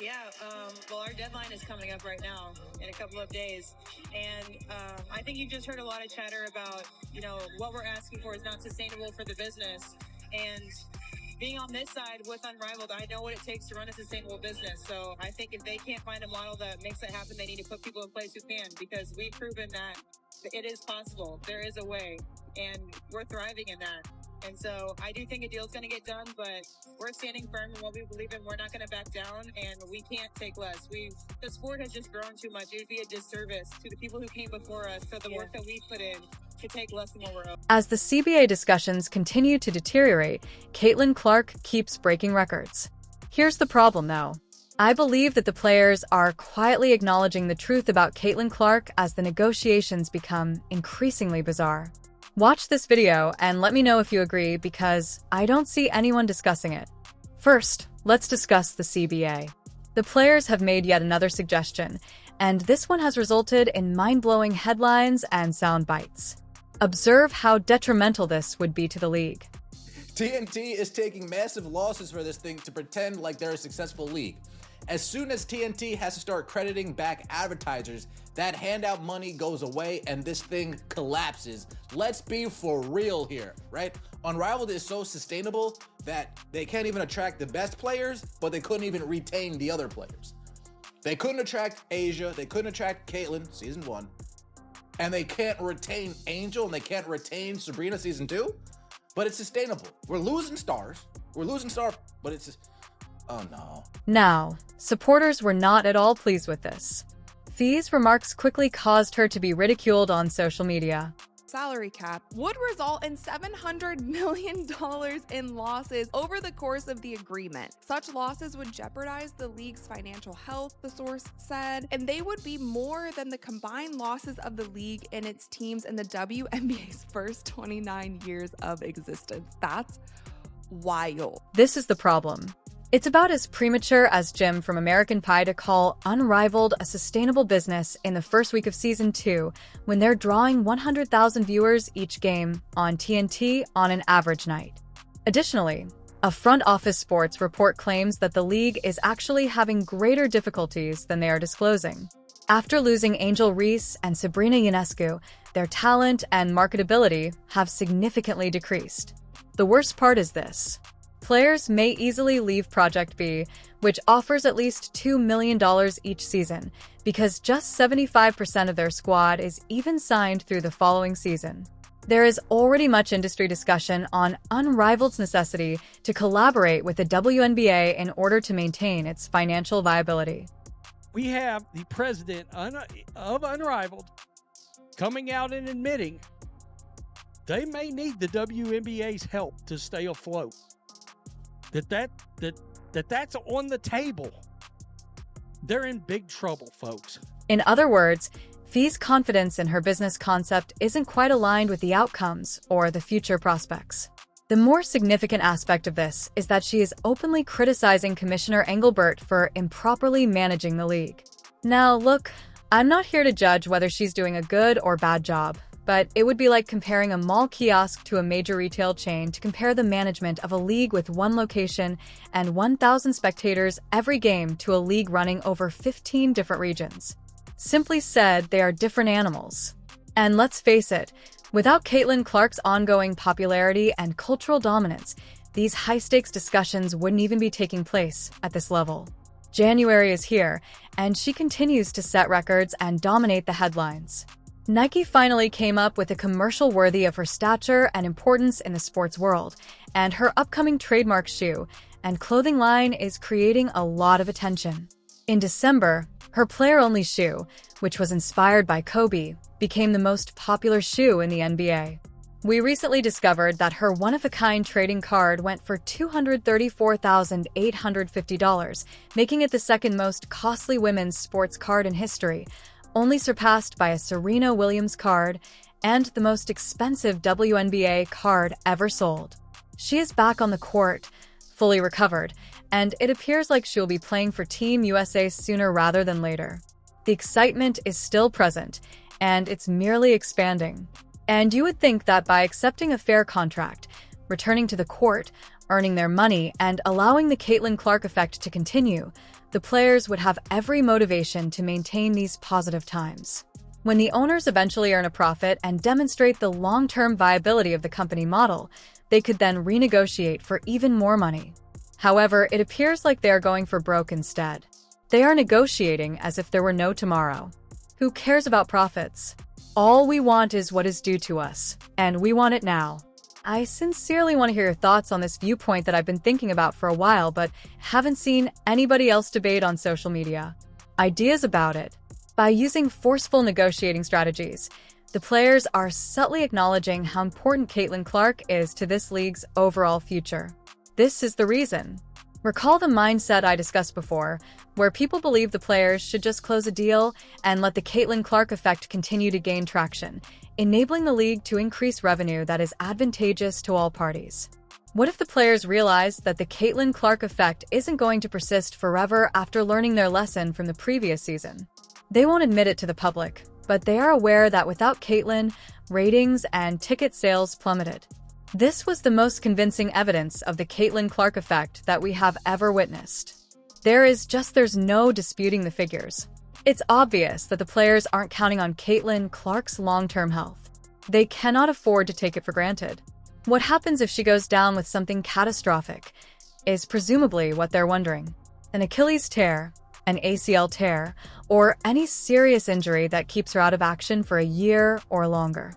Yeah, well, our deadline is coming up right now in a couple of days. And I think you just heard a lot of chatter about, what we're asking for is not sustainable for the business. And being on this side with Unrivaled, I know what it takes to run a sustainable business. So I think if they can't find a model that makes that happen, they need to put people in place who can, because we've proven that it is possible. There is a way, and we're thriving in that. And so I do think a deal's going to get done, but we're standing firm in what we believe in. We're not going to back down, and we can't take less. The sport has just grown too much. It would be a disservice to the people who came before us for the work that we put in to take less than what we're owed. As the CBA discussions continue to deteriorate, Caitlin Clark keeps breaking records. Here's the problem, though. I believe that the players are quietly acknowledging the truth about Caitlin Clark as the negotiations become increasingly bizarre. Watch this video and let me know if you agree, because I don't see anyone discussing it. First, let's discuss the CBA. The players have made yet another suggestion, and this one has resulted in mind-blowing headlines and sound bites. Observe how detrimental this would be to the league. TNT is taking massive losses for this thing to pretend like they're a successful league. As soon as TNT has to start crediting back advertisers, that handout money goes away and this thing collapses. Let's be for real here, right? Unrivaled is so sustainable that they can't even attract the best players, but they couldn't even retain the other players. They couldn't attract Asia, they couldn't attract Caitlyn, season 1, and they can't retain Angel, and they can't retain Sabrina season 2, but it's sustainable. We're losing stars, but it's just, oh no. Now, supporters were not at all pleased with this. Fee's remarks quickly caused her to be ridiculed on social media. Salary cap would result in $700 million in losses over the course of the agreement. Such losses would jeopardize the league's financial health, the source said, and they would be more than the combined losses of the league and its teams in the WNBA's first 29 years of existence. That's wild. This is the problem. It's about as premature as Jim from American Pie to call Unrivaled a sustainable business in the first week of Season 2, when they're drawing 100,000 viewers each game on TNT on an average night. Additionally, a Front Office Sports report claims that the league is actually having greater difficulties than they are disclosing. After losing Angel Reese and Sabrina Ionescu, their talent and marketability have significantly decreased. The worst part is this. Players may easily leave Project B, which offers at least $2 million each season, because just 75% of their squad is even signed through the following season. There is already much industry discussion on Unrivaled's necessity to collaborate with the WNBA in order to maintain its financial viability. We have the president of Unrivaled coming out and admitting they may need the WNBA's help to stay afloat. That's on the table. They're in big trouble, folks. In other words, Fee's confidence in her business concept isn't quite aligned with the outcomes or the future prospects. The more significant aspect of this is that she is openly criticizing Commissioner Engelbert for improperly managing the league. Now, look, I'm not here to judge whether she's doing a good or bad job, but it would be like comparing a mall kiosk to a major retail chain to compare the management of a league with one location and 1,000 spectators every game to a league running over 15 different regions. Simply said, they are different animals. And let's face it, without Caitlin Clark's ongoing popularity and cultural dominance, these high-stakes discussions wouldn't even be taking place at this level. January is here, and she continues to set records and dominate the headlines. Nike finally came up with a commercial worthy of her stature and importance in the sports world, and her upcoming trademark shoe and clothing line is creating a lot of attention. In December, her player-only shoe, which was inspired by Kobe, became the most popular shoe in the NBA. We recently discovered that her one-of-a-kind trading card went for $234,850, making it the second most costly women's sports card in history, only surpassed by a Serena Williams card and the most expensive WNBA card ever sold. She is back on the court, fully recovered, and it appears like she'll be playing for Team USA sooner rather than later. The excitement is still present, and it's merely expanding. And you would think that by accepting a fair contract, returning to the court, earning their money, and allowing the Caitlin Clark effect to continue, the players would have every motivation to maintain these positive times. When the owners eventually earn a profit and demonstrate the long-term viability of the company model, they could then renegotiate for even more money. However, it appears like they are going for broke instead. They are negotiating as if there were no tomorrow. Who cares about profits? All we want is what is due to us, and we want it now. I sincerely want to hear your thoughts on this viewpoint that I've been thinking about for a while, but haven't seen anybody else debate on social media. Ideas about it. By using forceful negotiating strategies, the players are subtly acknowledging how important Caitlin Clark is to this league's overall future. This is the reason. Recall the mindset I discussed before, where people believe the players should just close a deal and let the Caitlin Clark effect continue to gain traction, enabling the league to increase revenue that is advantageous to all parties. What if the players realize that the Caitlin Clark effect isn't going to persist forever after learning their lesson from the previous season? They won't admit it to the public, but they are aware that without Caitlin, ratings and ticket sales plummeted. This was the most convincing evidence of the Caitlin Clark effect that we have ever witnessed. There's no disputing the figures. It's obvious that the players aren't counting on Caitlin Clark's long-term health. They cannot afford to take it for granted. What happens if she goes down with something catastrophic is presumably what they're wondering. An Achilles tear, an ACL tear, or any serious injury that keeps her out of action for a year or longer.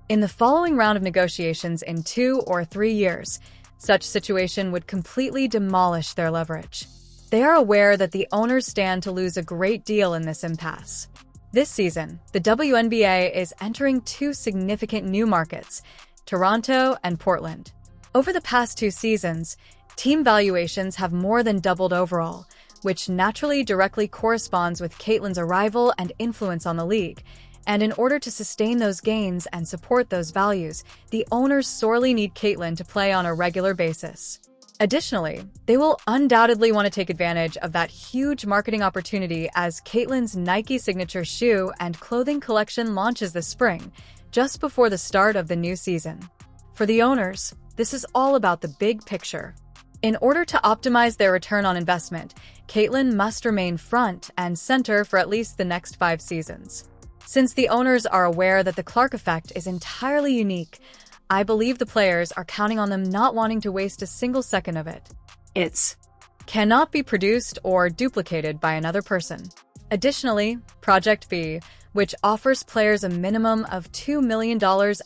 In the following round of negotiations in 2 or 3 years, such situation would completely demolish their leverage. They are aware that the owners stand to lose a great deal in this impasse. This season, the WNBA is entering 2 significant new markets, Toronto and Portland. Over the past 2 seasons, team valuations have more than doubled overall, which naturally directly corresponds with Caitlin's arrival and influence on the league. And in order to sustain those gains and support those values, the owners sorely need Caitlin to play on a regular basis. Additionally, they will undoubtedly want to take advantage of that huge marketing opportunity as Caitlin's Nike signature shoe and clothing collection launches this spring, just before the start of the new season. For the owners, this is all about the big picture. In order to optimize their return on investment, Caitlin must remain front and center for at least the next 5 seasons. Since the owners are aware that the Clark effect is entirely unique, I believe the players are counting on them not wanting to waste a single second of it. It cannot be produced or duplicated by another person. Additionally, Project B, which offers players a minimum of $2 million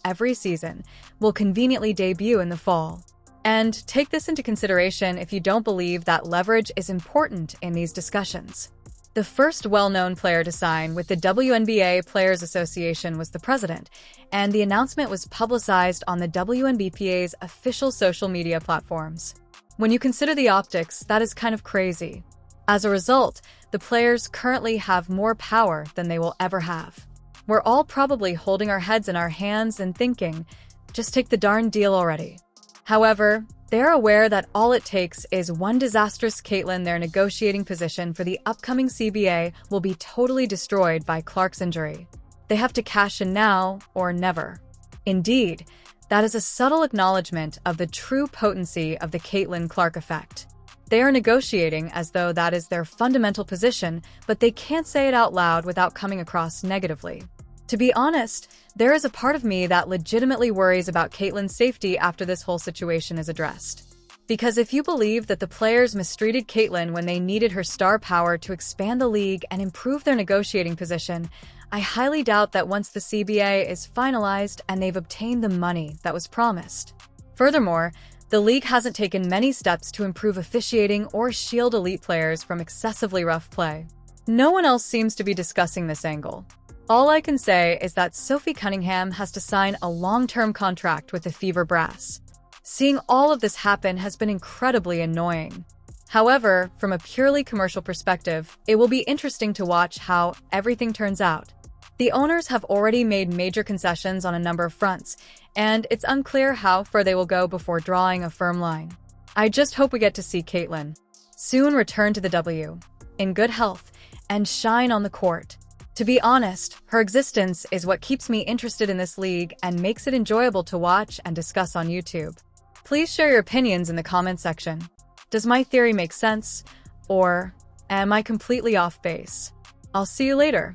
every season, will conveniently debut in the fall. And take this into consideration if you don't believe that leverage is important in these discussions. The first well-known player to sign with the WNBA Players Association was the president, and the announcement was publicized on the WNBPA's official social media platforms. When you consider the optics, that is kind of crazy. As a result, the players currently have more power than they will ever have. We're all probably holding our heads in our hands and thinking, just take the darn deal already. However, they're aware that all it takes is one disastrous Caitlin. Their negotiating position for the upcoming CBA will be totally destroyed by Clark's injury. They have to cash in now or never. Indeed, that is a subtle acknowledgement of the true potency of the Caitlin Clark effect. They are negotiating as though that is their fundamental position, but they can't say it out loud without coming across negatively. To be honest, there is a part of me that legitimately worries about Caitlin's safety after this whole situation is addressed. Because if you believe that the players mistreated Caitlin when they needed her star power to expand the league and improve their negotiating position, I highly doubt that once the CBA is finalized and they've obtained the money that was promised. Furthermore, the league hasn't taken many steps to improve officiating or shield elite players from excessively rough play. No one else seems to be discussing this angle. All I can say is that Sophie Cunningham has to sign a long-term contract with the Fever Brass. Seeing all of this happen has been incredibly annoying. However, from a purely commercial perspective, it will be interesting to watch how everything turns out. The owners have already made major concessions on a number of fronts, and it's unclear how far they will go before drawing a firm line. I just hope we get to see Caitlin soon return to the W, in good health, and shine on the court. To be honest, her existence is what keeps me interested in this league and makes it enjoyable to watch and discuss on YouTube. Please share your opinions in the comment section. Does my theory make sense? Or Am I completely off base? I'll see you later.